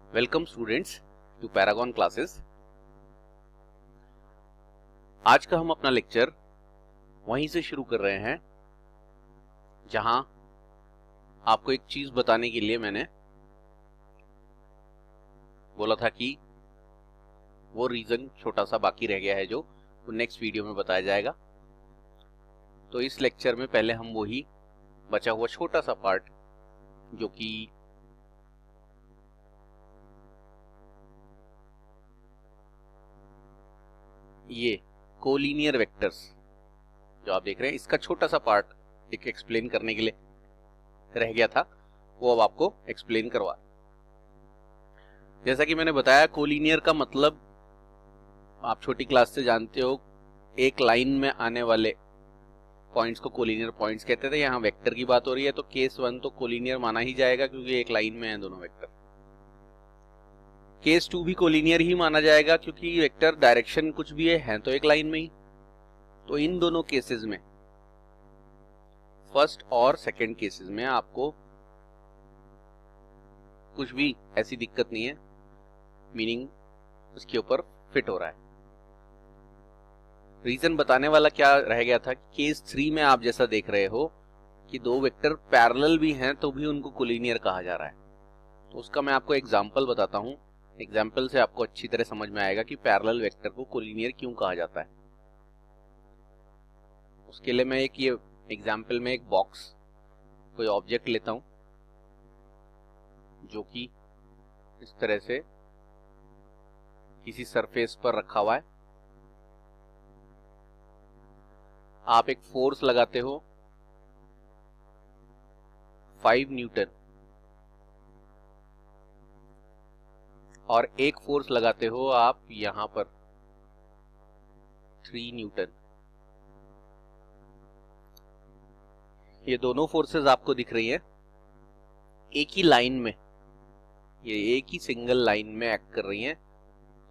Welcome students to Paragon classes. आज का हम अपना लेक्चर वहीं से शुरू कर रहे हैं जहां आपको एक चीज बताने के लिए मैंने बोला था कि वो रीजन छोटा सा बाकी रह गया है जो नेक्स्ट वीडियो में बताया जाएगा। तो इस लेक्चर में पहले हम वही बचा हुआ छोटा सा पार्ट जो कि ये कोलिनियर वेक्टर्स जो आप देख रहे हैं, इसका छोटा सा पार्ट एक एक्सप्लेन करने के लिए रह गया था, वो अब आपको एक्सप्लेन करवा। जैसा कि मैंने बताया, कोलिनियर का मतलब आप छोटी क्लास से जानते हो, एक लाइन में आने वाले पॉइंट्स को कोलिनियर पॉइंट्स कहते थे। यहाँ वेक्टर की बात हो रही है तो केस 1 तो कोलिनियर माना ही जाएगा क्योंकि एक लाइन में है दोनों वेक्टर। केस 2 भी कोलिनियर ही माना जाएगा क्योंकि वेक्टर डायरेक्शन कुछ भी है तो एक लाइन में ही। तो इन दोनों केसेस में, फर्स्ट और सेकंड केसेस में, आपको कुछ भी ऐसी दिक्कत नहीं है, मीनिंग उसके ऊपर फिट हो रहा है। रीजन बताने वाला क्या रह गया था, केस 3 में आप जैसा देख रहे हो कि दो वेक्टर पैरेलल भी हैं तो भी उनको कोलिनियर कहा जा रहा है। तो उसका मैं आपको एग्जांपल बताता हूं। एग्जाम्पल से आपको अच्छी तरह समझ में आएगा कि पैरेलल वेक्टर को कोलिनियर क्यों कहा जाता है। उसके लिए मैं ये एग्जाम्पल में एक बॉक्स, कोई ऑब्जेक्ट लेता हूं जो कि इस तरह से किसी सरफेस पर रखा हुआ है। आप एक फोर्स लगाते हो 5 न्यूटन और एक फोर्स लगाते हो आप यहां पर 3 न्यूटन। ये दोनों फोर्सेस आपको दिख रही हैं एक ही लाइन में, ये एक ही सिंगल लाइन में एक्ट कर रही हैं।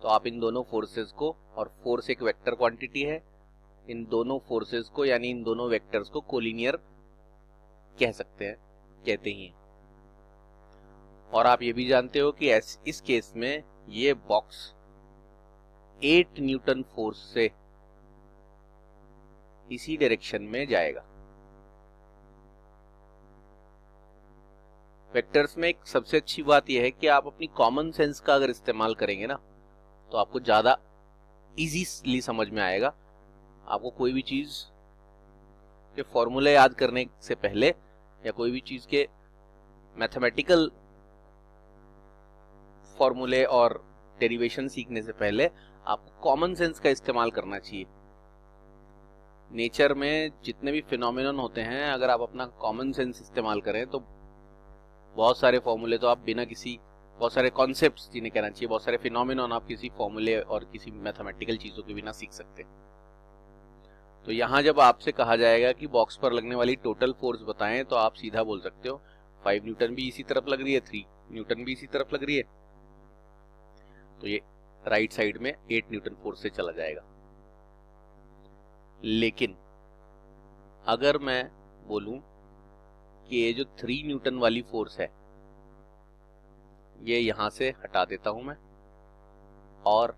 तो आप इन दोनों फोर्सेस को, और फोर्स एक वेक्टर क्वांटिटी है, इन दोनों फोर्सेस को यानी इन दोनों वेक्टर्स को कोलिनियर कह सकते हैं, कहते ही हैं। और आप ये भी जानते हो कि इस केस में ये बॉक्स 8 न्यूटन फोर्स से इसी डायरेक्शन में जाएगा। वेक्टर्स में एक सबसे अच्छी बात यह है कि आप अपनी कॉमन सेंस का अगर इस्तेमाल करेंगे ना तो आपको ज्यादा इजीली समझ में आएगा। आपको कोई भी चीज के फॉर्मूले याद करने से पहले या कोई भी चीज के मैथमेटिकल फॉर्मूले और डेरिवेशन सीखने से पहले आपको कॉमन सेंस का इस्तेमाल करना चाहिए। नेचर में जितने भी फिनोमिनन होते हैं, अगर आप अपना कॉमन सेंस इस्तेमाल करें तो बहुत सारे फॉर्मूले तो आप बिना किसी, बहुत सारे कॉन्सेप्ट्स जिन्हें कहना चाहिए, बहुत सारे फिनोमिनन आप किसी फॉर्मूले और किसी मैथमेटिकल चीजों के बिना सीख सकते हैं। तो यहां जब आपसे कहा जाएगा कि बॉक्स पर लगने वाली टोटल फोर्स बताएं तो आप सीधा बोल सकते हो 5 न्यूटन भी इसी तरफ लग रही है, 3 न्यूटन भी इसी तरफ लग रही है, तो ये राइट साइड में 8 न्यूटन फोर्स से चला जाएगा। लेकिन अगर मैं बोलूं कि ये जो 3 न्यूटन वाली फोर्स है ये यहां से हटा देता हूं मैं, और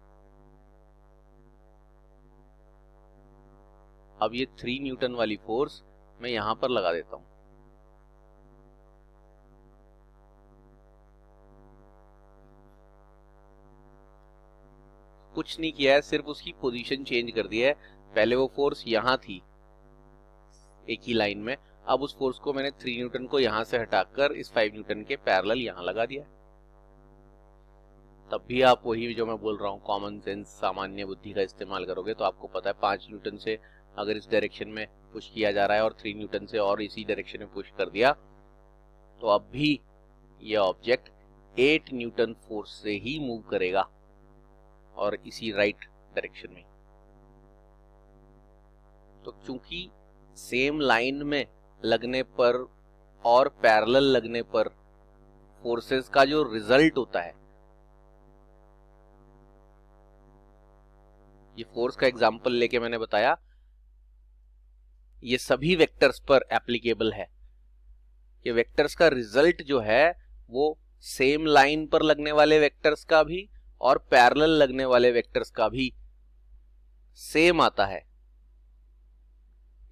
अब ये 3 न्यूटन वाली फोर्स मैं यहां पर लगा देता हूं, कुछ नहीं किया है, सिर्फ उसकी पोजीशन चेंज कर दी है। पहले वो फोर्स यहां थी एक ही लाइन में, अब उस फोर्स को मैंने 3 न्यूटन को यहां से हटाकर इस 5 न्यूटन के पैरेलल यहां लगा दिया। तब भी आप वही जो मैं बोल रहा हूं, कॉमन सेंस, सामान्य बुद्धि का इस्तेमाल करोगे तो आपको पता है 5 न्यूटन से अगर इस डायरेक्शन में पुश किया जा रहा है और 3 न्यूटन से और इसी डायरेक्शन में पुश कर दिया तो अब भी ये ऑब्जेक्ट 8 न्यूटन फोर्स से ही मूव करेगा और इसी राइट डायरेक्शन में। तो चूंकि सेम लाइन में लगने पर और पैरेलल लगने पर फोर्सेस का जो रिजल्ट होता है, ये फोर्स का एग्जांपल लेके मैंने बताया, ये सभी वेक्टर्स पर एप्लीकेबल है। ये वेक्टर्स का रिजल्ट जो है वो सेम लाइन पर लगने वाले वेक्टर्स का भी और पैरेलल लगने वाले वेक्टर्स का भी सेम आता है,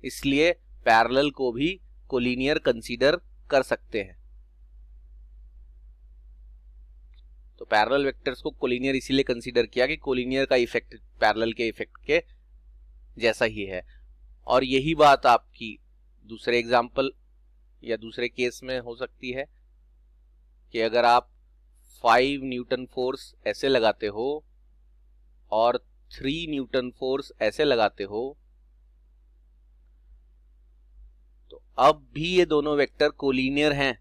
इसलिए पैरेलल को भी कोलिनियर कंसीडर कर सकते हैं। तो पैरेलल वेक्टर्स को कोलिनियर इसीलिए कंसीडर किया कि कोलिनियर का इफेक्ट पैरेलल के इफेक्ट के जैसा ही है। और यही बात आपकी दूसरे एग्जाम्पल या दूसरे केस में हो सकती है कि अगर आप 5 न्यूटन फोर्स ऐसे लगाते हो और 3 न्यूटन फोर्स ऐसे लगाते हो, तो अब भी ये दोनों वेक्टर कोलिनियर हैं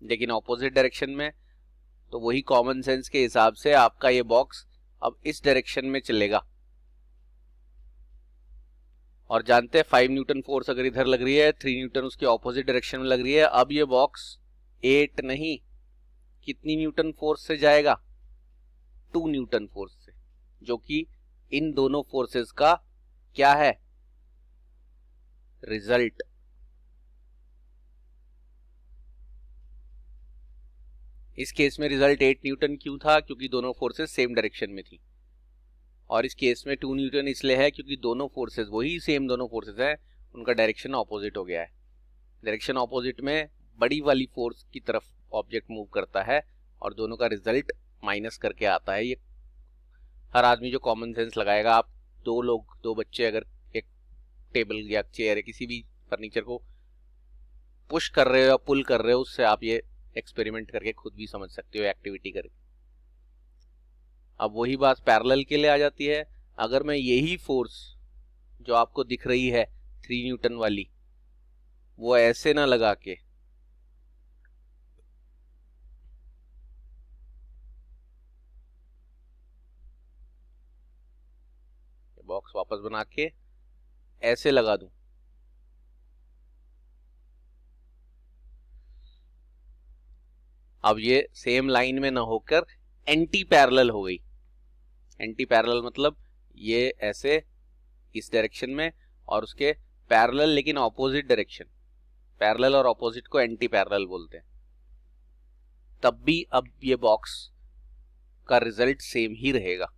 लेकिन ऑपोजिट डायरेक्शन में। तो वही कॉमन सेंस के हिसाब से आपका ये बॉक्स अब इस डायरेक्शन में चलेगा। और जानते हैं 5 न्यूटन फोर्स अगर इधर लग रही है, 3 न्यूटन उसके ऑपोजिट डायरेक्शन में लग रही है, अब ये बॉक्स 8 नहीं, कितनी न्यूटन फोर्स से जाएगा? 2 न्यूटन फोर्स से, जो कि इन दोनों फोर्सेस का क्या है? रिजल्ट। इस केस में रिजल्ट 8 न्यूटन क्यों था? क्योंकि दोनों फोर्सेस सेम डायरेक्शन में थी। और इस केस में 2 न्यूटन इसलिए है क्योंकि दोनों फोर्सेस वही सेम दोनों फोर्सेस हैं, उनका डायरेक्शन ऑपोजिट हो गया है। डायरेक्शन ऑपोजिट में बड़ी वाली फोर्स की तरफ ऑब्जेक्ट मूव करता है और दोनों का रिजल्ट माइनस करके आता है। ये हर आदमी जो कॉमन सेंस लगाएगा, आप दो बच्चे अगर एक टेबल या चेयर या किसी भी फर्नीचर को पुश कर रहे हो या पुल कर रहे हो, उससे आप ये एक्सपेरिमेंट करके खुद भी समझ सकते हो एक्टिविटी करके। अब वही बात पैरेलल के लिए आ जाती है। अगर मैं यही फोर्स जो आपको दिख रही है 3 न्यूटन वाली, वो ऐसे ना लगा के बॉक्स वापस बना के ऐसे लगा दूं, अब ये सेम लाइन में ना होकर एंटी पैरेलल हो गई। एंटी पैरेलल मतलब ये ऐसे इस डायरेक्शन में और उसके पैरेलल लेकिन ऑपोजिट डायरेक्शन। पैरेलल और ऑपोजिट को एंटी पैरेलल बोलते हैं। तब भी अब ये बॉक्स का रिजल्ट सेम ही रहेगा।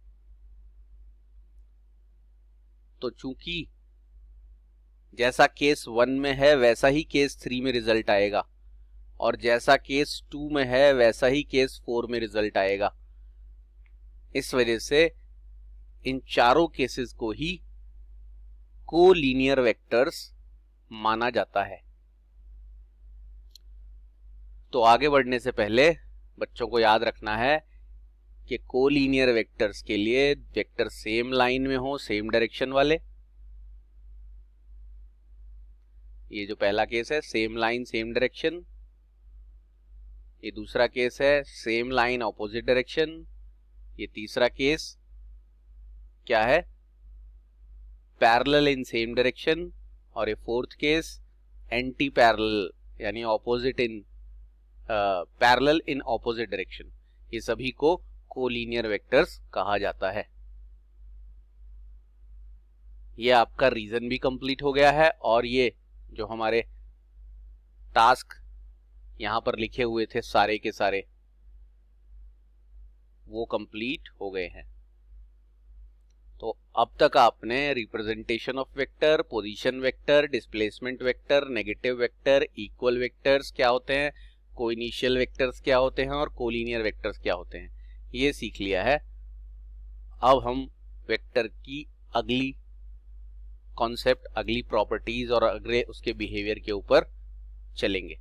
तो चूंकि जैसा केस 1 में है वैसा ही केस 3 में रिजल्ट आएगा, और जैसा केस 2 में है वैसा ही केस 4 में रिजल्ट आएगा। इस वजह से इन चारों केसेस को ही कोलिनियर वेक्टर्स माना जाता है। तो आगे बढ़ने से पहले बच्चों को याद रखना है कि कोलिनियर वेक्टर्स के लिए वेक्टर सेम लाइन में हो, सेम डायरेक्शन वाले। ये जो पहला केस है सेम लाइन सेम डायरेक्शन, ये दूसरा केस है सेम लाइन ऑपोजिट डायरेक्शन, ये तीसरा केस क्या है? पैरेलल इन सेम डायरेक्शन, और ये फोर्थ केस एंटी पैरेलल यानी opposite in parallel in opposite direction. ये सभी को कोलिनियर वेक्टर्स कहा जाता है। ये आपका रीजन भी कंप्लीट हो गया है, और ये जो हमारे टास्क यहां पर लिखे हुए थे सारे के सारे, वो कंप्लीट हो गए हैं। तो अब तक आपने representation of vector, position vector, displacement vector, negative vector, equal vectors क्या होते हैं, कोइनिशियल वेक्टर्स क्या होते हैं और कोलिनियर वेक्टर्स क्या होते हैं, ये सीख लिया है। अब हम वेक्टर की अगली कॉन्सेप्ट, अगली प्रॉपर्टीज और अगले उसके बिहेवियर के ऊपर चलेंगे।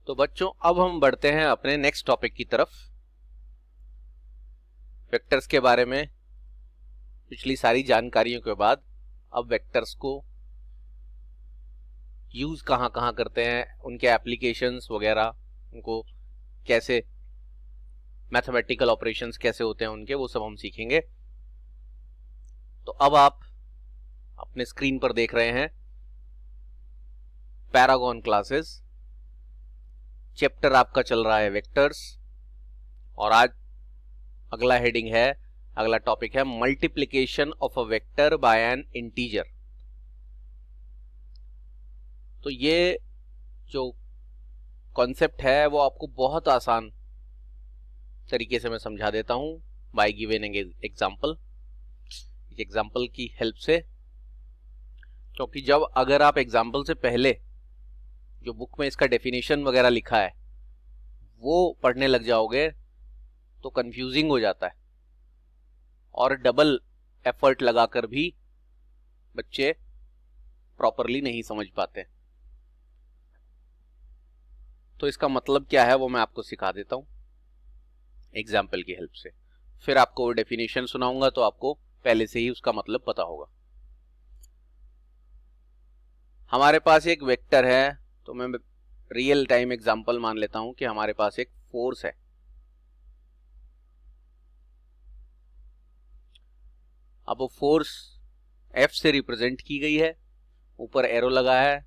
तो बच्चों अब हम बढ़ते हैं अपने नेक्स्ट टॉपिक की तरफ। वेक्टर्स के बारे में पिछली सारी जानकारियों के बाद अब वेक्टर्स को यूज कहां कहां करते हैं, उनके एप्लीकेशंस वगैरह, उनको कैसे मैथमेटिकल ऑपरेशंस कैसे होते हैं उनके, वो सब हम सीखेंगे। तो अब आप अपने स्क्रीन पर देख रहे हैं पैरागॉन क्लासेस, चैप्टर आपका चल रहा है वेक्टर्स, और आज अगला हेडिंग है, अगला टॉपिक है multiplication of a vector by N integer. तो ये जो कॉन्सेप्ट है वो आपको बहुत आसान तरीके से मैं समझा देता हूं बाय गिवन एग्जांपल, एग्जांपल की हेल्प से। क्योंकि जब अगर आप एग्जांपल से पहले जो बुक में इसका डेफिनेशन वगैरह लिखा है वो पढ़ने लग जाओगे तो कंफ्यूजिंग हो जाता है और डबल एफर्ट लगाकर भी बच्चे प्रॉपरली नहीं समझ पाते। तो इसका मतलब क्या है वो मैं आपको सिखा देता हूं एग्जाम्पल की हेल्प से, फिर आपको डेफिनेशन सुनाऊंगा तो आपको पहले से ही उसका मतलब पता होगा। हमारे पास एक वेक्टर है, तो मैं रियल टाइम एग्जाम्पल मान लेता हूं कि हमारे पास एक फोर्स है। अब वो फोर्स F से रिप्रेजेंट की गई है, ऊपर एरो लगा है।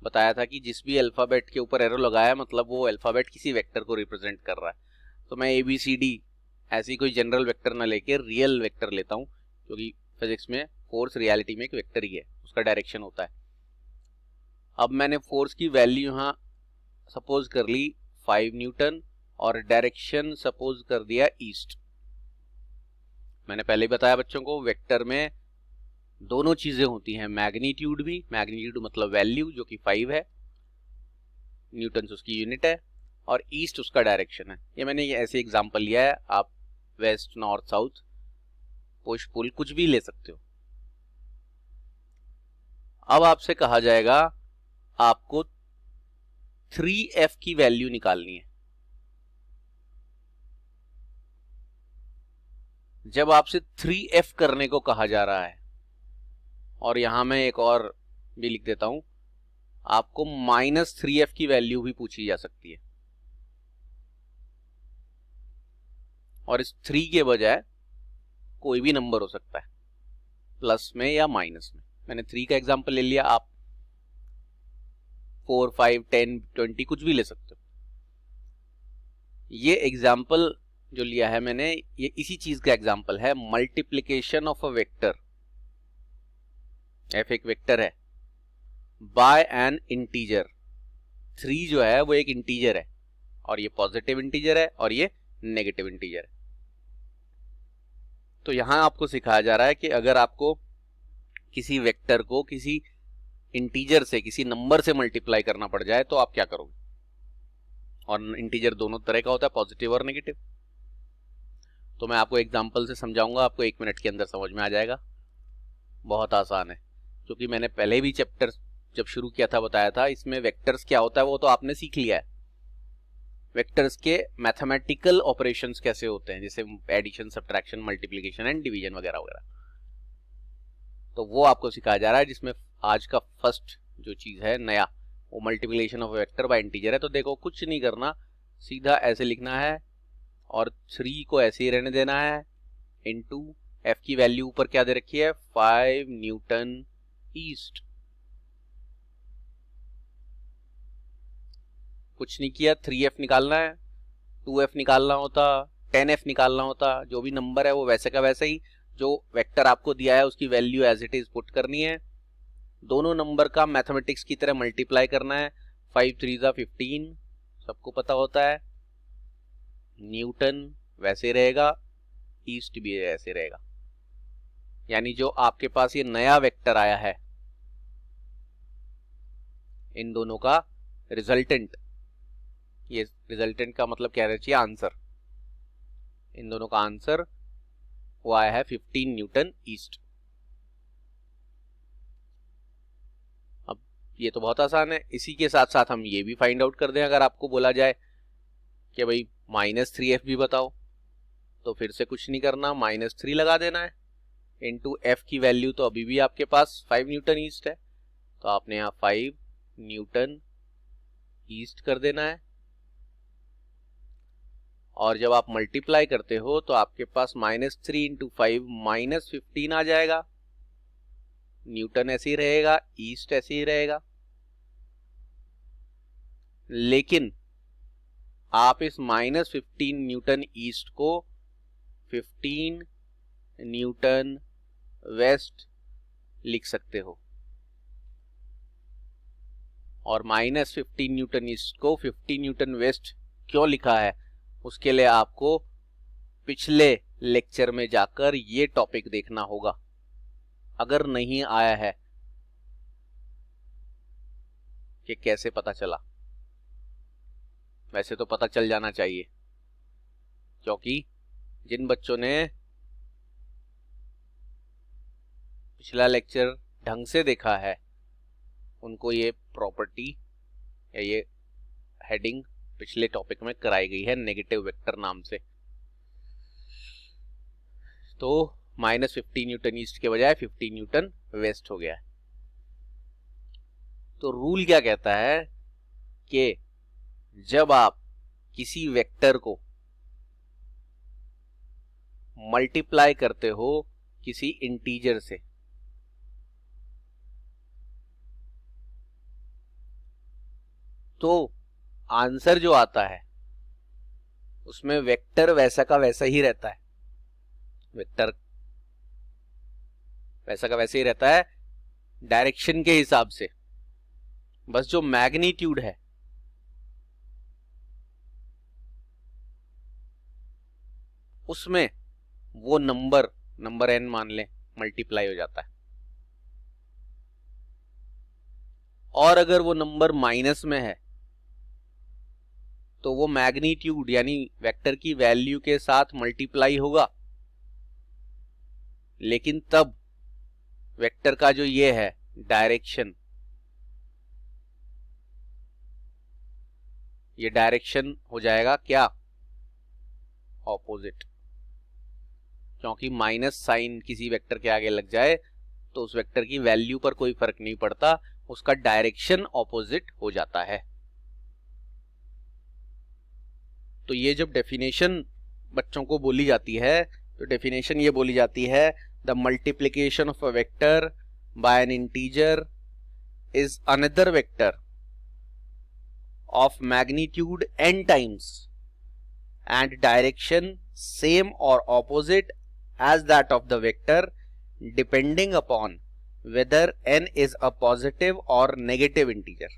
बताया था कि जिस भी अल्फाबेट के ऊपर एरो लगा है मतलब वो अल्फाबेट किसी वेक्टर को रिप्रेजेंट कर रहा है। तो मैं ABCD ऐसी कोई जनरल वेक्टर ना लेके रियल वेक्टर लेता हूं, क्योंकि फिजिक्स में फोर्स रियलिटी में एक वेक्टर ही है, उसका डायरेक्शन होता है। अब मैंने फोर्स की वैल्यू यहां सपोज कर ली 5 न्यूटन और डायरेक्शन सपोज कर दिया ईस्ट। मैंने पहले ही बताया बच्चों को वेक्टर में दोनों चीजें होती हैं, मैग्नीट्यूड भी, मैग्नीट्यूड मतलब वैल्यू जो कि 5 है, न्यूटन उसकी यूनिट है, और ईस्ट उसका डायरेक्शन है। ये मैंने ऐसे एग्जांपल लिया है, आप west north south push pull कुछ भी ले सकते हो। अब आपसे कहा जाएगा आपको 3F की वैल्यू निकालनी है। जब आपसे 3F करने को कहा जा रहा है, और यहां मैं एक और भी लिख देता हूं, आपको -3F की वैल्यू भी पूछी जा सकती है, और इस 3 के बजाय कोई भी नंबर हो सकता है, प्लस में या माइनस में। मैंने 3 का एग्जांपल ले लिया, आप 4, 5, 10, 20 कुछ भी ले सकते हो। ये एग्जांपल जो लिया है मैंने, ये इसी चीज का एग्जांपल है, multiplication of a vector. F एक वेक्टर है बाय एन इंटीजर। 3 जो है वो एक इंटीजर है, और ये पॉजिटिव इंटीजर है और ये नेगेटिव इंटीजर है। तो यहां आपको सिखाया जा रहा है कि अगर आपको किसी वेक्टर को किसी इंटीजर से, किसी नंबर से मल्टीप्लाई करना पड़ जाए तो आप क्या करोगे। और इंटीजर दोनों तरह का होता है, पॉजिटिव और नेगेटिव। तो मैं आपको एग्जांपल से समझाऊंगा, आपको 1 मिनट के अंदर समझ में आ जाएगा। बहुत आसान है, क्योंकि मैंने पहले भी चैप्टर जब शुरू किया था बताया था, इसमें वेक्टर्स क्या होता है वो तो आपने सीख लिया है। वेक्टर्स के मैथमेटिकल ऑपरेशंस कैसे होते हैं, जैसे addition, subtraction, multiplication and division वगैरह वगैरह, तो वो आपको सिखाया जा रहा है। जिसमें आज का फर्स्ट जो चीज है नया, वो multiplication of vector by integer है। तो देखो कुछ नहीं करना, सीधा ऐसे लिखना है और 3 को ऐसे ही रहने देना है, इनटू F की वैल्यू ऊपर क्या दे रखी है, 5 न्यूटन ईस्ट। कुछ नहीं किया, 3F निकालना है, 2F निकालना होता, 10F निकालना होता, जो भी नंबर है वो वैसे का वैसे ही, जो वेक्टर आपको दिया है उसकी value as it is put करनी है, दोनों नंबर का मैथमेटिक्स की तरह मल्टीप्लाई करना है। 5 3 15 सबको पता होता है, न्यूटन वैसे रहेगा, ईस्ट भी ऐसे रहेगा। यानी जो आपके पास ये नया वेक्टर आया है, इन दोनों का रिजल्टेंट, ये रिजल्टेंट का मतलब क्या रहना चाहिए, आंसर, इन दोनों का आंसर वो आया है 15 न्यूटन ईस्ट। अब ये तो बहुत आसान है, इसी के साथ साथ हम ये भी फाइंड आउट कर दें। अगर आपको बोला जाए कि भाई -3F भी बताओ, तो फिर से कुछ नहीं करना, -3 लगा देना है, इनटू F की वैल्यू तो अभी भी आपके पास 5 न्यूटन ईस्ट है, तो आपने यहाँ 5 न्यूटन ईस्ट कर देना है। और जब आप मल्टीप्लाई करते हो तो आपके पास -3 इंटू 5 -15 आ जाएगा, न्यूटन ऐसे ही रहेगा, ईस्ट ऐसे ही रहेगा। लेकिन आप इस -15 न्यूटन ईस्ट को 15 न्यूटन वेस्ट लिख सकते हो। और -15 N ईस्ट को 15 N वेस्ट क्यों लिखा है, उसके लिए आपको पिछले लेक्चर में जाकर ये टॉपिक देखना होगा, अगर नहीं आया है कि कैसे पता चला। वैसे तो पता चल जाना चाहिए, क्योंकि जिन बच्चों ने पिछला लेक्चर ढंग से देखा है उनको ये प्रॉपर्टी या ये हेडिंग पिछले टॉपिक में कराई गई है नेगेटिव वेक्टर नाम से। तो -15 N ईस्ट के बजाय 15 N वेस्ट हो गया है। तो रूल क्या कहता है कि जब आप किसी वेक्टर को मल्टीप्लाई करते हो किसी इंटीजर से, तो आंसर जो आता है उसमें वेक्टर वैसा का वैसा ही रहता है। वेक्टर वैसा का वैसा ही रहता है डायरेक्शन के हिसाब से, बस जो मैग्नीट्यूड है उसमें वो नंबर n मान लें मल्टीप्लाई हो जाता है। और अगर वो नंबर माइनस में है तो वो मैग्नीट्यूड यानी वेक्टर की वैल्यू के साथ मल्टीप्लाई होगा, लेकिन तब वेक्टर का जो ये है डायरेक्शन, ये डायरेक्शन हो जाएगा क्या, ऑपोजिट। क्योंकि माइनस साइन किसी वेक्टर के आगे लग जाए तो उस वेक्टर की वैल्यू पर कोई फर्क नहीं पड़ता, उसका डायरेक्शन ऑपोजिट हो जाता है। तो ये जब डेफिनेशन बच्चों को बोली जाती है तो डेफिनेशन ये बोली जाती है, the multiplication of a vector by N integer is another vector of magnitude n times and direction same or opposite as that of the vector depending upon whether n is a positive or negative integer।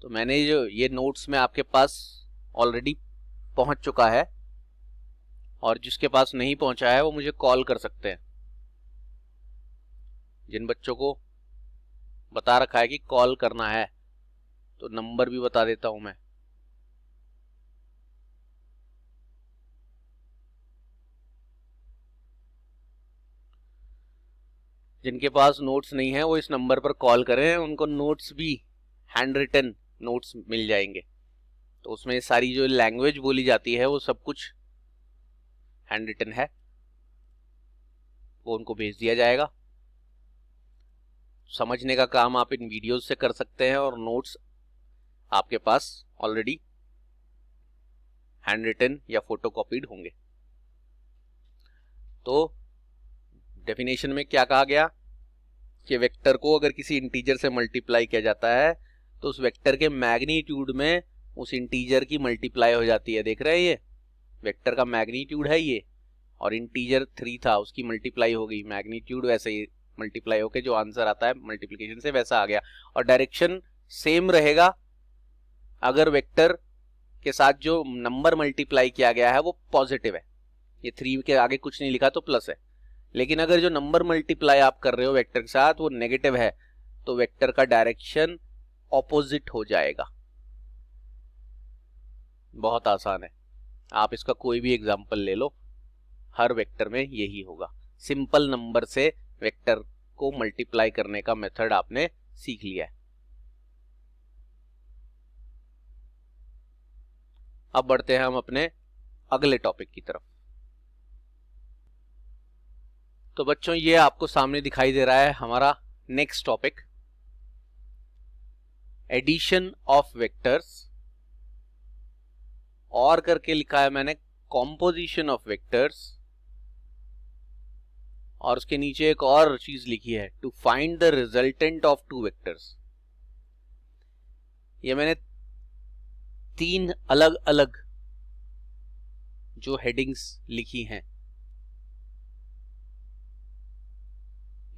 तो मैंने जो ये notes में आपके पास already पहुंच चुका है, और जिसके पास नहीं पहुंचा है वो मुझे कॉल कर सकते हैं। जिन बच्चों को बता रखा है कि कॉल करना है तो नंबर भी बता देता हूं मैं। जिनके पास नोट्स नहीं है वो इस नंबर पर कॉल करें, उनको नोट्स भी हैंड रिटन नोट्स मिल जाएंगे। तो उसमें सारी जो लैंग्वेज बोली जाती है वो सब कुछ हैंड रिटन है, वो उनको भेज दिया जाएगा। समझने का काम आप इन वीडियोस से कर सकते हैं, और नोट्स आपके पास ऑलरेडी हैंड रिटन या फोटोकॉपीड होंगे। तो डेफिनेशन में क्या कहा गया कि वेक्टर को अगर किसी इंटीजर से मल्टीप्लाई किया जाता है तो उस वेक्टर के मैग्नीट्यूड में उस इंटीजर की मल्टीप्लाई हो जाती है। देख रहे हैं, ये वेक्टर का मैग्नीट्यूड है ये, और इंटीजर 3 था उसकी मल्टीप्लाई हो गई, मैग्नीट्यूड वैसे ही मल्टीप्लाई होके जो आंसर आता है मल्टीप्लिकेशन से वैसा आ गया। और डायरेक्शन सेम रहेगा अगर वेक्टर के साथ जो नंबर मल्टीप्लाई किया गया है वो पॉजिटिव है। ये 3 के आगे कुछ नहीं लिखा तो प्लस है, लेकिन अगर जो नंबर मल्टीप्लाई आप कर रहे हो वेक्टर के साथ वो नेगेटिव है तो वेक्टर का डायरेक्शन ऑपोजिट हो जाएगा। बहुत आसान है, आप इसका कोई भी एग्जांपल ले लो, हर वेक्टर में यही होगा। सिंपल नंबर से वेक्टर को मल्टीप्लाई करने का मेथड आपने सीख लिया है। अब बढ़ते हैं हम अपने अगले टॉपिक की तरफ। तो बच्चों ये आपको सामने दिखाई दे रहा है हमारा next topic, addition of vectors, और करके लिखा है मैंने कॉम्पोजिशन ऑफ वेक्टर्स, और उसके नीचे एक और चीज लिखी है, to find the resultant of 2 vectors. ये मैंने 3 अलग अलग जो हेडिंग्स लिखी हैं,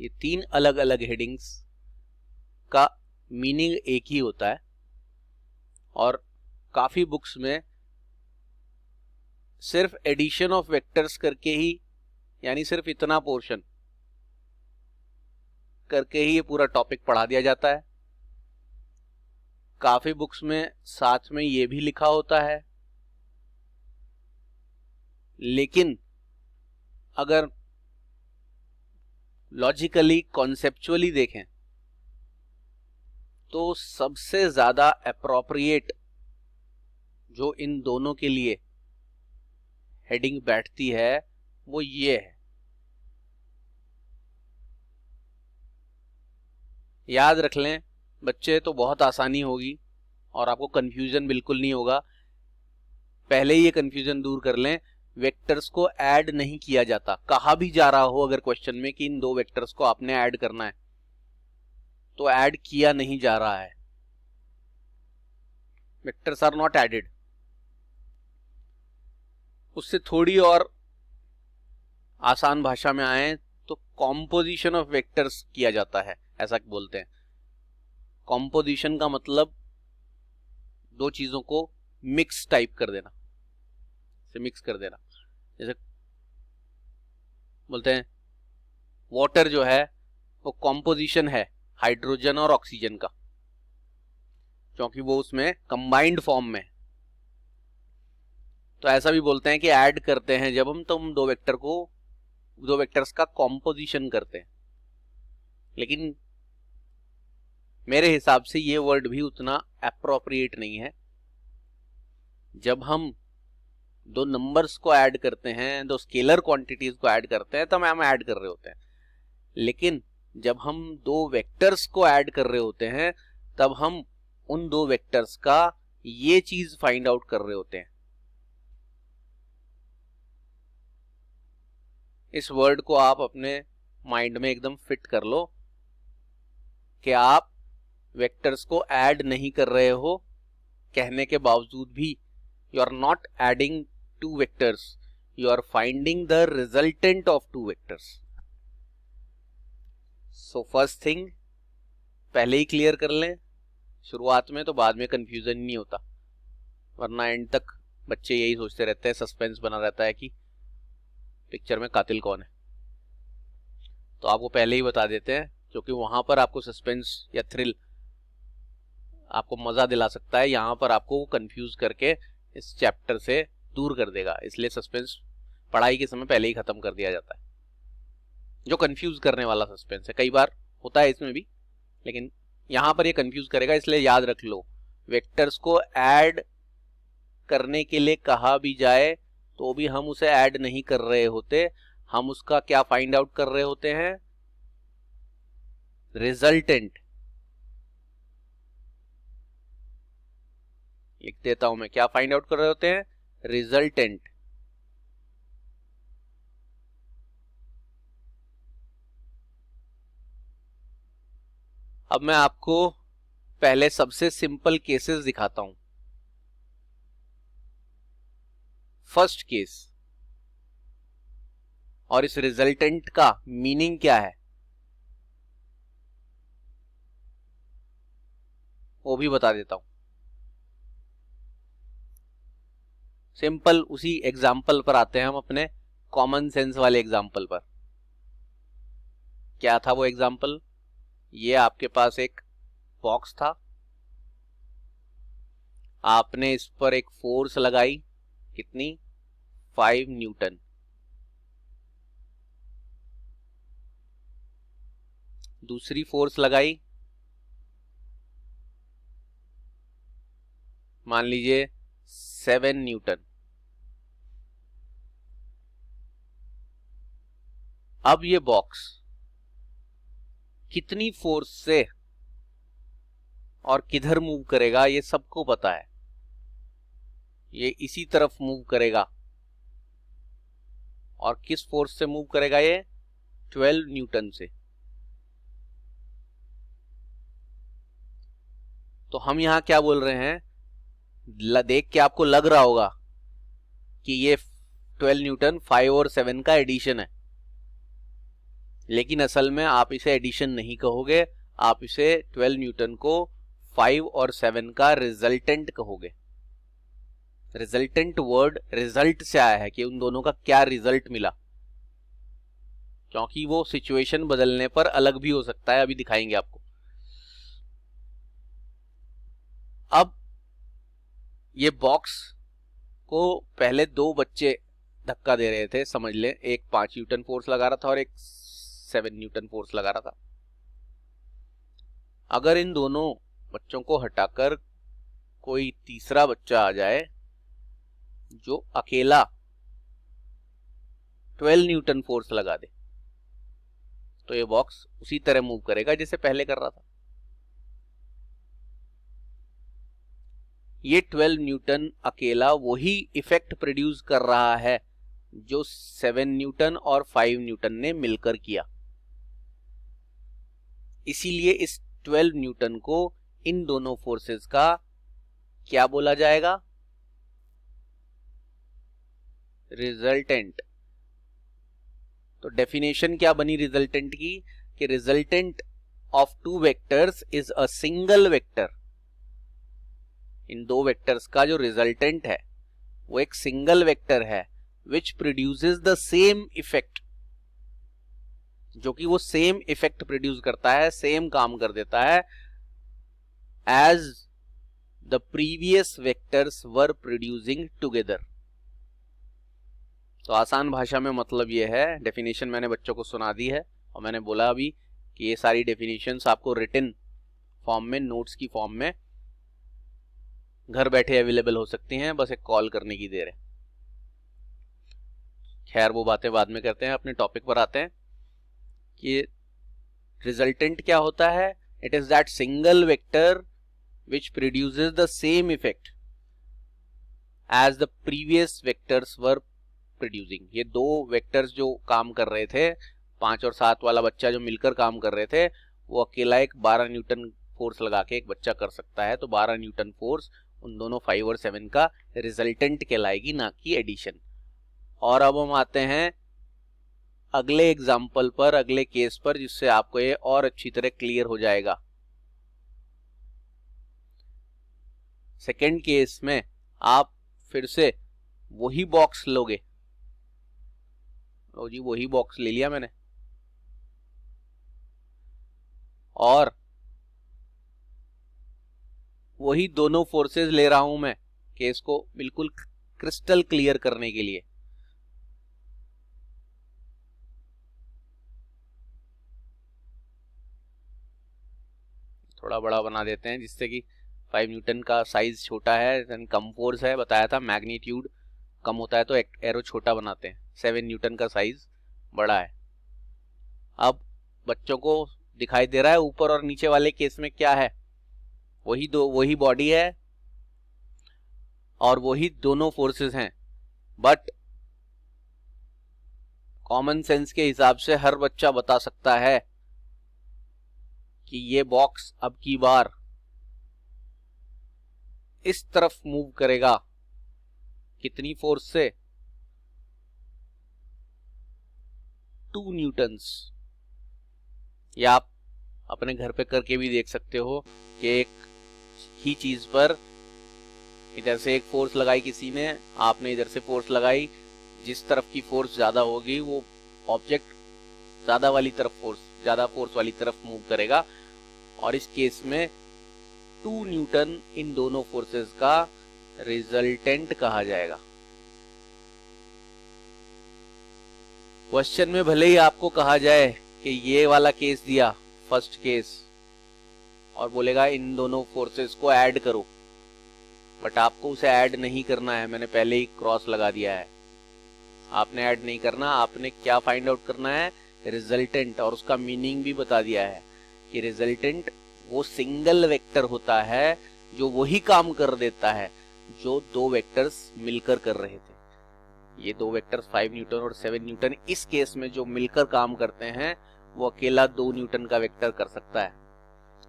ये 3 अलग अलग हेडिंग्स का मीनिंग एक ही होता है और काफी बुक्स में सिर्फ एडिशन ऑफ वेक्टर्स करके ही, यानी सिर्फ इतना पोर्शन करके ही ये पूरा टॉपिक पढ़ा दिया जाता है। काफी बुक्स में साथ में ये भी लिखा होता है, लेकिन अगर लॉजिकली कॉन्सेप्चुअली देखें तो सबसे ज्यादा एप्रोप्रिएट जो इन दोनों के लिए हेडिंग बैठती है वो ये है। याद रख लें बच्चे, तो बहुत आसानी होगी और आपको कंफ्यूजन बिल्कुल नहीं होगा। पहले ही ये कंफ्यूजन दूर कर लें, वेक्टर्स को ऐड नहीं किया जाता। कहा भी जा रहा हो अगर क्वेश्चन में कि इन दो वेक्टर्स को आपने ऐड करना है, तो ऐड किया नहीं जा रहा है। Vectors are not added. उससे थोड़ी और आसान भाषा में आए तो कॉम्पोजिशन ऑफ वेक्टर्स किया जाता है, ऐसा बोलते हैं। कॉम्पोजिशन का मतलब दो चीजों को मिक्स टाइप कर देना, से मिक्स कर देना। जैसे बोलते हैं वाटर जो है वो कॉम्पोजिशन है हाइड्रोजन और ऑक्सीजन का, क्योंकि वो उसमें कंबाइंड फॉर्म में। तो ऐसा भी बोलते हैं कि ऐड करते हैं जब हम, तो हम दो वेक्टर्स का कॉम्पोजिशन करते हैं। लेकिन मेरे हिसाब से ये वर्ड भी उतना एप्रोप्रिएट नहीं है। जब हम दो नंबर्स को ऐड करते हैं, दो स्केलर क्वांटिटीज को ऐड करते हैं, तब हम ऐड कर रहे होते हैं। लेकिन जब हम दो वेक्टर्स को ऐड कर रहे होते हैं, तब हम उन दो वेक्टर्स का ये चीज फाइंड आउट कर रहे होते हैं। इस वर्ड को आप अपने माइंड में एकदम फिट कर लो कि आप वेक्टर्स को ऐड नहीं कर रहे हो, कहने के बावजूद भी you are not adding two vectors, you are finding the resultant of two vectors. So first thing पहले ही क्लियर कर लें शुरुआत में, तो बाद में कंफ्यूजन नहीं होता। वरना एंड तक बच्चे यही सोचते रहते हैं, सस्पेंस बना रहता है कि पिक्चर में कातिल कौन है। तो आपको पहले ही बता देते हैं, क्योंकि वहां पर आपको सस्पेंस या थ्रिल आपको मजा दिला सकता है, यहां पर आपको कंफ्यूज करके इस चैप्टर से दूर कर देगा। इसलिए सस्पेंस पढ़ाई के समय पहले ही खत्म कर दिया जाता है, जो कंफ्यूज करने वाला सस्पेंस है। कई बार होता है इसमें भी, लेकिन यहां पर ये कंफ्यूज करेगा। इसलिए याद रख लो, वेक्टर्स को ऐड करने के लिए कहा भी जाए तो भी हम उसे ऐड नहीं कर रहे होते, हम उसका क्या फाइंड आउट कर रहे होते हैं, रिजल्टेंट। लिख देता हूं मैं, क्या फाइंड आउट कर रहे होते हैं, रिजल्टेंट। अब मैं आपको पहले सबसे सिंपल केसेस दिखाता हूं। फर्स्ट केस, और इस रिजल्टेंट का मीनिंग क्या है वो भी बता देता हूं। सिंपल उसी एग्जाम्पल पर आते हैं हम, अपने कॉमन सेंस वाले एग्जाम्पल पर। क्या था वो एग्जाम्पल? ये आपके पास एक बॉक्स था, आपने इस पर एक फोर्स लगाई, कितनी? 5 न्यूटन। दूसरी फोर्स लगाई, मान लीजिए 7 न्यूटन। अब ये बॉक्स कितनी फोर्स से और किधर मूव करेगा ये सबको पता है। ये इसी तरफ मूव करेगा, और किस फोर्स से मूव करेगा ये? 12 न्यूटन से। तो हम यहां क्या बोल रहे हैं, देख के आपको लग रहा होगा कि ये 12 न्यूटन 5 और 7 का एडिशन है, लेकिन असल में आप इसे एडिशन नहीं कहोगे, आप इसे 12 न्यूटन को 5 और 7 का रिजल्टेंट कहोगे। रिजल्टेंट वर्ड रिजल्ट से आया है कि उन दोनों का क्या रिजल्ट मिला, क्योंकि वो सिचुएशन बदलने पर अलग भी हो सकता है, अभी दिखाएंगे आपको। अब ये बॉक्स को पहले दो बच्चे धक्का दे रहे थे, समझ ले, एक 5 न्यूटन फोर्स लगा रहा था और एक 7 न्यूटन फोर्स लगा रहा था। अगर इन दोनों बच्चों को हटाकर कोई तीसरा बच्चा आ जाए जो अकेला 12 न्यूटन फोर्स लगा दे, तो ये बॉक्स उसी तरह मूव करेगा जैसे पहले कर रहा था। ये 12 न्यूटन अकेला वही इफेक्ट प्रोड्यूस कर रहा है जो 7 न्यूटन और 5 न्यूटन ने मिलकर किया। इसीलिए इस 12 न्यूटन को इन दोनों फोर्सेस का क्या बोला जाएगा? रिजल्टेंट। तो डेफिनेशन क्या बनी रिजल्टेंट की कि resultant of two vectors is a single vector. इन दो वेक्टर्स का जो रिजल्टेंट है वो एक सिंगल वेक्टर है विच प्रोड्यूसेस द सेम इफेक्ट, जो कि वो सेम इफेक्ट प्रोड्यूस करता है, सेम काम कर देता है as the previous vectors were producing together. तो आसान भाषा में मतलब ये है, डेफिनेशन मैंने बच्चों को सुना दी है और मैंने बोला अभी कि ये सारी डेफिनेशंस आपको रिटन फॉर्म में, नोट्स की फॉर्म में घर बैठे अवेलेबल हो सकती हैं, बस एक कॉल करने की देर है। खैर वो बातें बाद में करते हैं, अपने टॉपिक पर आते हैं कि रिजल्टेंट क्या होता है। It is that single vector which produces the same effect as the previous vectors were producing. ये दो वेक्टर्स जो काम कर रहे थे, 5 और 7 वाला बच्चा जो मिलकर काम कर रहे थे, वो अकेला एक 12 न्यूटन फोर्स लगा के एक बच्चा कर सकता है। तो 12 न्यूटन फोर्स उन दोनों 5 और 7 का रिजल्टेंट कहलाएगी, ना कि एडिशन। और अब हम आते हैं अगले एग्जाम्पल पर, अगले केस पर, जिससे आपको ये और अच्छी तरह क्लियर हो जाएगा। सेकेंड केस में आप फिर से वही बॉक्स लोगे। लो जी, वही बॉक्स ले लिया मैंने और वही दोनों फोर्सेस ले रहा हूं मैं, केस को बिल्कुल क्रिस्टल क्लियर करने के लिए। थोड़ा बड़ा बना देते हैं जिससे कि 5 न्यूटन का साइज छोटा है, कम फोर्स है, बताया था मैग्नीट्यूड कम होता है तो एरो छोटा बनाते हैं। 7 न्यूटन का साइज बड़ा है। अब बच्चों को दिखाई दे रहा है ऊपर और नीचे वाले केस में क्या है, वही बॉडी है और वही दोनों फोर्सेस हैं, बट कॉमन सेंस के हिसाब से हर बच्चा बता सकता है कि ये बॉक्स अब की बार इस तरफ मूव करेगा। कितनी फोर्स से? 2 न्यूटन्स। या आप अपने घर पे करके भी देख सकते हो कि एक ही चीज पर इधर से एक फोर्स लगाई किसी ने, आपने इधर से फोर्स लगाई, जिस तरफ की फोर्स ज्यादा होगी वो ऑब्जेक्ट ज्यादा फोर्स वाली तरफ मूव करेगा। और इस केस में 2 न्यूटन इन दोनों फोर्सेस का रिजल्टेंट कहा जाएगा। क्वेश्चन में भले ही आपको कहा जाए कि ये वाला केस दिया, फर्स्ट केस, और बोलेगा इन दोनों फोर्सेस को ऐड करो, बट आपको उसे ऐड नहीं करना है, मैंने पहले ही क्रॉस लगा दिया है। आपने ऐड नहीं करना, आपने क्या फाइंड आउट करना है? रिजल्टेंट। और उसका मीनिंग भी बता दिया है कि रिजल्टेंट वो सिंगल वेक्टर होता है जो वही काम कर देता है जो दो वेक्टर्स मिलकर कर रहे थे। ये दो वेक्टर्स 5 न्यूटन और 7 न्यूटन इस केस में जो मिलकर काम करते हैं वो अकेला 2 न्यूटन का वेक्टर कर सकता है।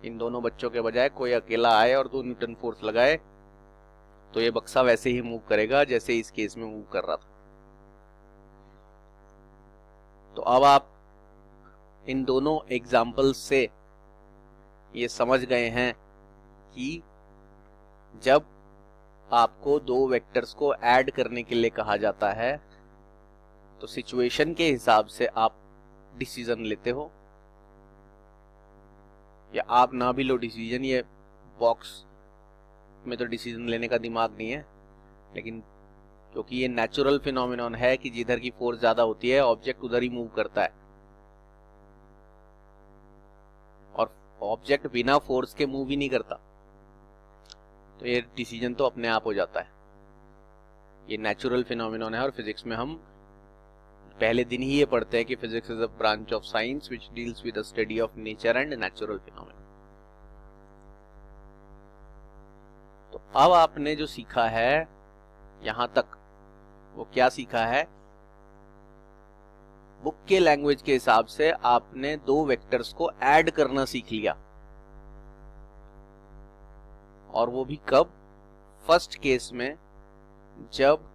इन दोनों बच्चों के बजाय कोई अकेला आए और 2 न्यूटन फोर्स लगाए तो ये बक्सा वैसे ही मूव करेगा जैसे इस केस में मूव कर रहा था। तो अब आप इन दोनों एग्जाम्पल्स से ये समझ गए हैं कि जब आपको दो वेक्टर्स को ऐड करने के लिए कहा जाता है तो सिचुएशन के हिसाब से आप डिसीजन लेते हो, या आप ना भी लो डिसीजन, ये बॉक्स में तो डिसीजन लेने का दिमाग नहीं है, लेकिन क्योंकि ये नेचुरल फिनोमिनन है कि जिधर की फोर्स ज्यादा होती है ऑब्जेक्ट उधर ही मूव करता है, और ऑब्जेक्ट बिना फोर्स के मूव ही नहीं करता, तो ये डिसीजन तो अपने आप हो जाता है। ये नेचुरल फिनोमिनन है, और फिजिक्स में हम पहले दिन ही ये पढ़ते हैं कि physics is a branch of science which deals with the study of nature and natural phenomena. तो अब आपने जो सीखा है यहां तक, वो क्या सीखा है? बुक के लैंग्वेज के हिसाब से आपने दो वेक्टर्स को ऐड करना सीख लिया, और वो भी कब? फर्स्ट केस में, जब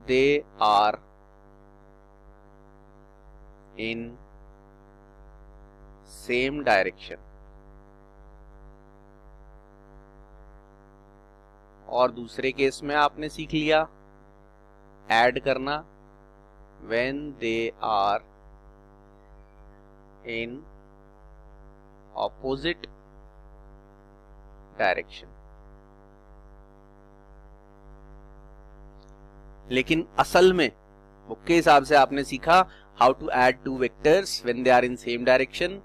they are in same direction, और दूसरे केस में आपने सीख लिया ऐड करना when they are in opposite direction। लेकिन असल में बुक के हिसाब से आपने सीखा how to add two vectors when they are in same direction,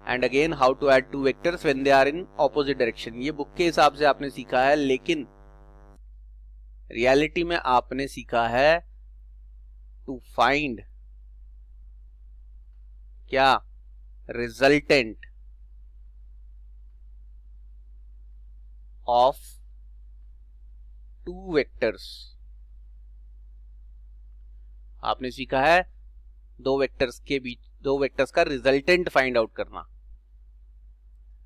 and again how to add two vectors when they are in opposite direction. ये book के हिसाब से आपने सीखा है, लेकिन रियलिटी में आपने सीखा है टू फाइंड क्या? Resultant of two vectors. आपने सीखा है दो वेक्टर्स का रिजल्टेंट फाइंड आउट करना,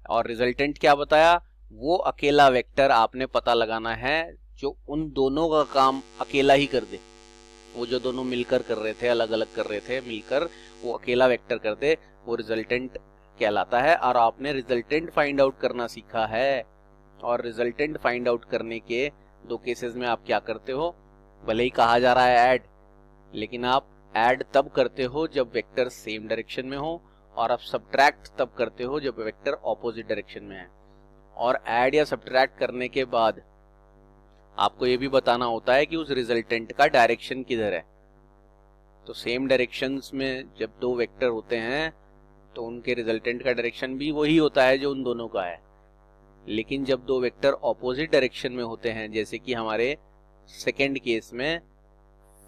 और रिजल्टेंट क्या बताया? वो अकेला वेक्टर आपने पता लगाना है जो उन दोनों का काम अकेला ही कर दे। वो जो दोनों मिलकर कर रहे थे, अलग अलग कर रहे थे, मिलकर वो अकेला वेक्टर कर दे, वो रिजल्टेंट कहलाता है। और आपने रिजल्टेंट फाइंड आउट करना सीखा है, और रिजल्टेंट फाइंड आउट करने के दो केसेस में आप क्या करते हो? भले ही कहा जा रहा है ऐड, लेकिन आप ऐड तब करते हो जब वेक्टर सेम डायरेक्शन में हो, और आप सब्ट्रैक्ट तब करते हो जब वेक्टर ऑपोजिट डायरेक्शन में है। और ऐड या सब्ट्रैक्ट करने के बाद आपको ये भी बताना होता है कि उस रिजल्टेंट का डायरेक्शन किधर है। तो सेम डायरेक्शंस में जब दो वेक्टर होते हैं तो उनके रिजल्टेंट का डायरेक्शन भी वही होता है जो उन दोनों का है। लेकिन जब दो वेक्टर ऑपोजिट डायरेक्शन में होते हैं, जैसे कि हमारे सेकेंड केस में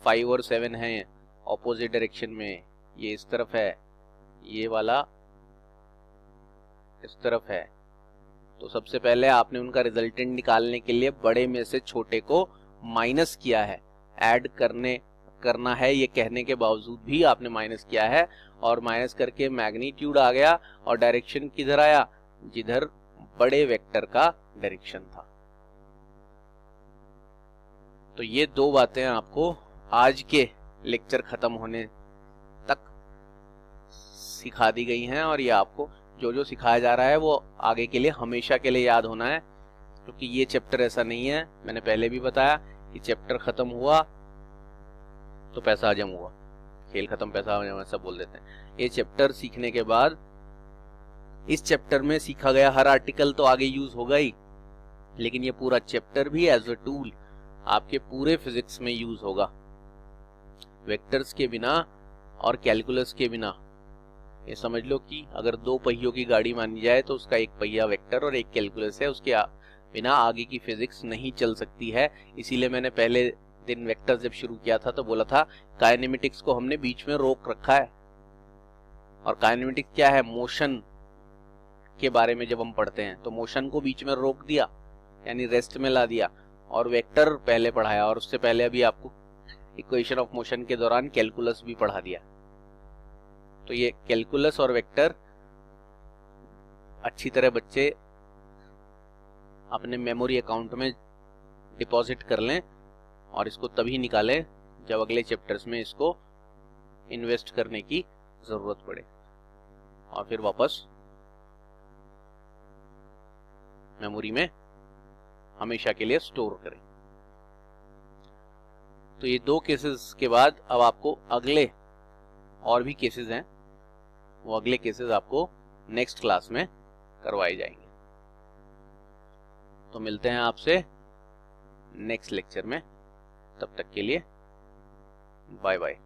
5 और 7 हैं ऑपोजिट डायरेक्शन में, ये इस तरफ है, ये वाला इस तरफ है, तो सबसे पहले आपने उनका रिजल्टेंट निकालने के लिए बड़े में से छोटे को माइनस किया है। ऐड करना है ये कहने के बावजूद भी आपने माइनस किया है, और माइनस करके मैग्नीट्यूड आ गया, और डायरेक्शन किधर आया? जिधर बड़े वेक्टर का डायरेक्शन था। तो ये दो बातें आपको आज के लेक्चर खत्म होने तक सिखा दी गई हैं, और ये आपको जो जो सिखाया जा रहा है वो आगे के लिए हमेशा के लिए याद होना है, क्योंकि ये चैप्टर ऐसा नहीं है, मैंने पहले भी बताया कि चैप्टर खत्म हुआ तो पैसा हजम हुआ, खेल खत्म पैसा हजम ऐसा बोल देते हैं। ये चैप्टर सीखने के बाद इस चैप्टर में सीखा गया हर आर्टिकल तो आगे यूज होगा ही, लेकिन ये पूरा चैप्टर भी एज अ टूल आपके पूरे फिजिक्स में यूज होगा। वेक्टर्स के बिना और कैलकुलस के बिना, ये समझ लो कि अगर दो पहियों की गाड़ी मानी जाए तो उसका एक पहिया वेक्टर और एक कैलकुलस है, उसके बिना आगे की फिजिक्स नहीं चल सकती है। इसीलिए मैंने पहले दिन वेक्टर जब शुरू किया था तो बोला था काइनेमेटिक्स को हमने बीच में रोक रखा है। और काइनेमेटिक्स क्या है? मोशन के बारे में जब हम पढ़ते हैं तो मोशन को बीच में रोक दिया, यानी रेस्ट में ला दिया, और वेक्टर पहले पढ़ाया, और उससे पहले अभी आपको इक्वेशन ऑफ मोशन के दौरान कैलकुलस भी पढ़ा दिया। तो ये कैलकुलस और वेक्टर अच्छी तरह बच्चे अपने मेमोरी अकाउंट में डिपॉजिट कर लें, और इसको तभी निकालें जब अगले चैप्टर्स में इसको इन्वेस्ट करने की जरूरत पड़े। और फिर वापस मेमोरी में हमेशा के लिए स्टोर करें। तो ये 2 केसेस के बाद अब आपको अगले और भी केसेस हैं, वो अगले केसेस आपको नेक्स्ट क्लास में करवाए जाएंगे। तो मिलते हैं आपसे नेक्स्ट लेक्चर में, तब तक के लिए बाय बाय।